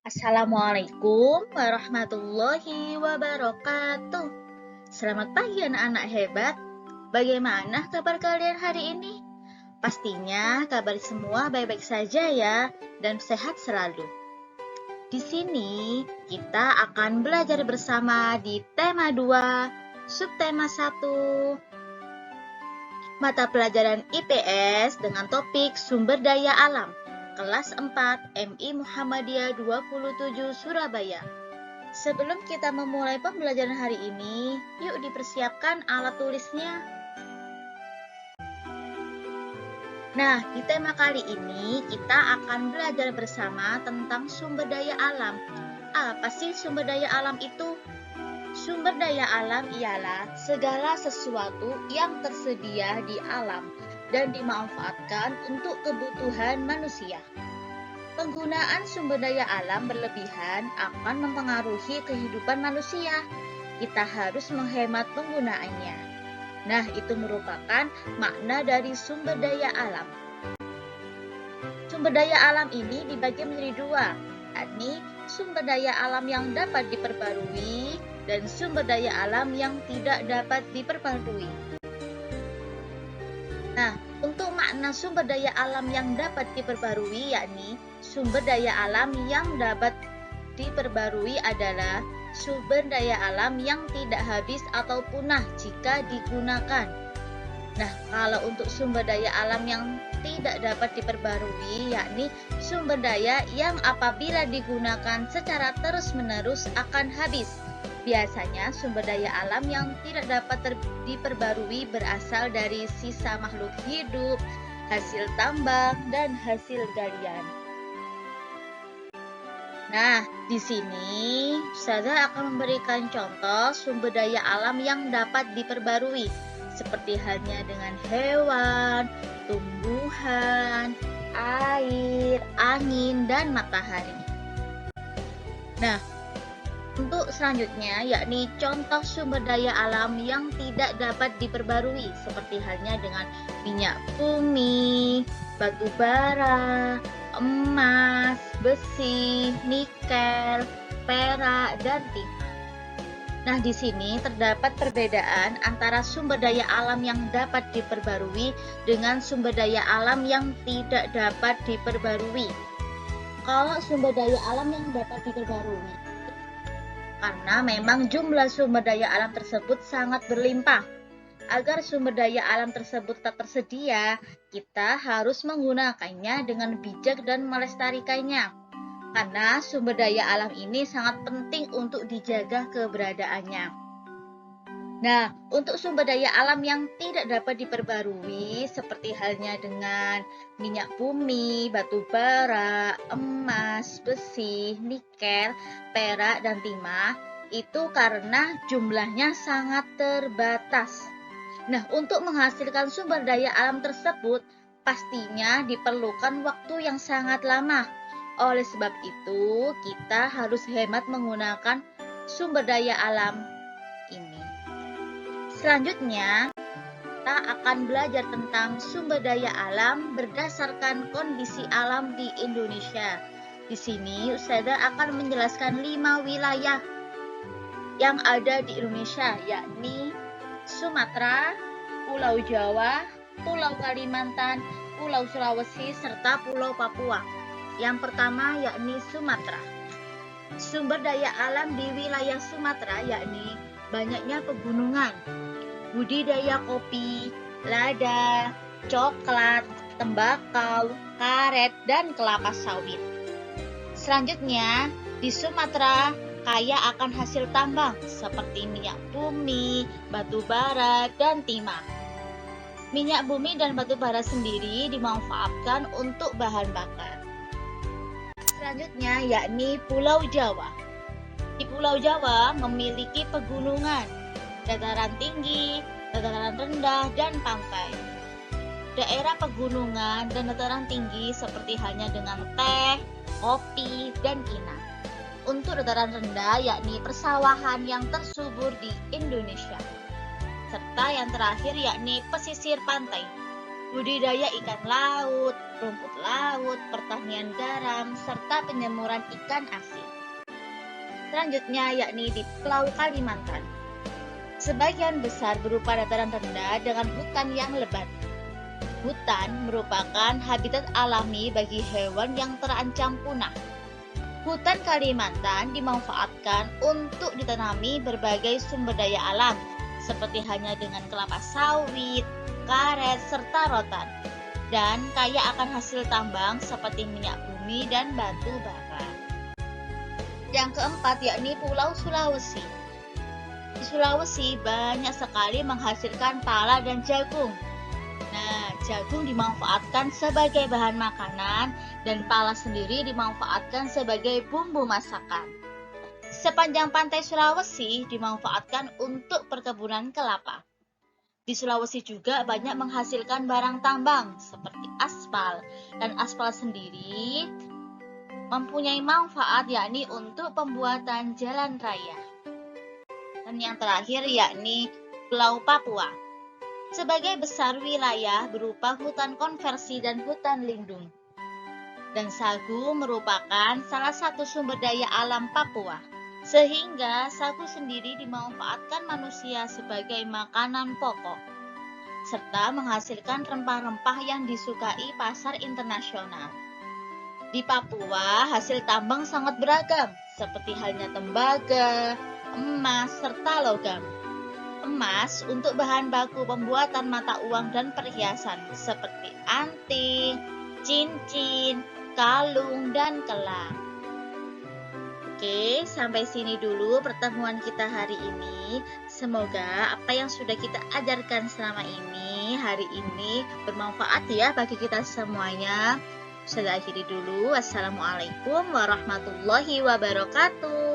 Assalamualaikum warahmatullahi wabarakatuh. Selamat pagi anak-anak hebat. Bagaimana kabar kalian hari ini? Pastinya kabar semua baik-baik saja ya dan sehat selalu. Di sini kita akan belajar bersama di tema 2, subtema 1, mata pelajaran IPS dengan topik sumber daya alam. Kelas 4 MI Muhammadiyah 27 Surabaya. Sebelum kita memulai pembelajaran hari ini, yuk dipersiapkan alat tulisnya. Nah, di tema kali ini kita akan belajar bersama tentang sumber daya alam. Apa sih sumber daya alam itu? Sumber daya alam ialah segala sesuatu yang tersedia di alam dan dimanfaatkan untuk kebutuhan manusia. Penggunaan sumber daya alam berlebihan akan mempengaruhi kehidupan manusia. Kita harus menghemat penggunaannya. Nah, itu merupakan makna dari sumber daya alam. Sumber daya alam ini dibagi menjadi dua, yakni sumber daya alam yang dapat diperbarui dan sumber daya alam yang tidak dapat diperbarui. Nah, untuk makna sumber daya alam yang dapat diperbarui yakni sumber daya alam yang dapat diperbarui adalah sumber daya alam yang tidak habis atau punah jika digunakan. Nah, kalau untuk sumber daya alam yang tidak dapat diperbarui yakni sumber daya yang apabila digunakan secara terus-menerus akan habis. Biasanya sumber daya alam yang tidak dapat diperbarui berasal dari sisa makhluk hidup, hasil tambang, dan hasil galian. Nah, di sini saya akan memberikan contoh sumber daya alam yang dapat diperbarui, seperti halnya dengan hewan, tumbuhan, air, angin, dan matahari. Nah, untuk selanjutnya yakni contoh sumber daya alam yang tidak dapat diperbarui seperti halnya dengan minyak bumi, batu bara, emas, besi, nikel, perak, dan timah. Nah, di sini terdapat perbedaan antara sumber daya alam yang dapat diperbarui dengan sumber daya alam yang tidak dapat diperbarui. Kalau sumber daya alam yang dapat diperbarui karena memang jumlah sumber daya alam tersebut sangat berlimpah. Agar sumber daya alam tersebut tak tersedia, kita harus menggunakannya dengan bijak dan melestarikannya. Karena sumber daya alam ini sangat penting untuk dijaga keberadaannya. Nah, untuk sumber daya alam yang tidak dapat diperbarui, seperti halnya dengan minyak bumi, batu bara, emas, besi, nikel, perak, dan timah, itu karena jumlahnya sangat terbatas. Nah, untuk menghasilkan sumber daya alam tersebut, pastinya diperlukan waktu yang sangat lama. Oleh sebab itu, kita harus hemat menggunakan sumber daya alam ini. Selanjutnya, kita akan belajar tentang sumber daya alam berdasarkan kondisi alam di Indonesia. Di sini, Ustazah akan menjelaskan 5 wilayah yang ada di Indonesia, yakni Sumatera, Pulau Jawa, Pulau Kalimantan, Pulau Sulawesi, serta Pulau Papua. Yang pertama yakni Sumatera. Sumber daya alam di wilayah Sumatera yakni banyaknya pegunungan, budidaya kopi, lada, coklat, tembakau, karet, dan kelapa sawit. Selanjutnya, di Sumatera kaya akan hasil tambang seperti minyak bumi, batu bara, dan timah. Minyak bumi dan batu bara sendiri dimanfaatkan untuk bahan bakar. Selanjutnya yakni Pulau Jawa. Di Pulau Jawa memiliki pegunungan, dataran tinggi, dataran rendah, dan pantai. Daerah pegunungan dan dataran tinggi seperti halnya dengan teh, kopi, dan kinang. Untuk dataran rendah yakni persawahan yang tersubur di Indonesia. Serta yang terakhir yakni pesisir pantai. budidaya ikan laut, rumput laut, pertanian garam, serta penyemuran ikan asin. Selanjutnya yakni di Pulau Kalimantan. Sebagian besar berupa dataran rendah dengan hutan yang lebat. Hutan merupakan habitat alami bagi hewan yang terancam punah. Hutan Kalimantan dimanfaatkan untuk ditanami berbagai sumber daya alam, seperti halnya dengan kelapa sawit, karet, serta rotan, dan kaya akan hasil tambang seperti minyak bumi dan batu bara. Yang keempat yakni Pulau Sulawesi. Di Sulawesi banyak sekali menghasilkan pala dan jagung. Nah, jagung dimanfaatkan sebagai bahan makanan dan pala sendiri dimanfaatkan sebagai bumbu masakan. Sepanjang pantai Sulawesi dimanfaatkan untuk perkebunan kelapa. Di Sulawesi juga banyak menghasilkan barang tambang seperti aspal, dan aspal sendiri mempunyai manfaat yakni untuk pembuatan jalan raya. Dan yang terakhir yakni Pulau Papua. Sebagai besar wilayah berupa hutan konversi dan hutan lindung. Dan sagu merupakan salah satu sumber daya alam Papua. Sehingga sagu sendiri dimanfaatkan manusia sebagai makanan pokok, serta menghasilkan rempah-rempah yang disukai pasar internasional. Di Papua, hasil tambang sangat beragam, seperti halnya tembaga, emas, serta logam. Emas untuk bahan baku pembuatan mata uang dan perhiasan seperti anting, cincin, kalung, dan kelang. Oke, sampai sini dulu pertemuan kita hari ini. Semoga apa yang sudah kita ajarkan selama ini, hari ini bermanfaat ya bagi kita semuanya. Saya akhiri dulu. Wassalamualaikum warahmatullahi wabarakatuh.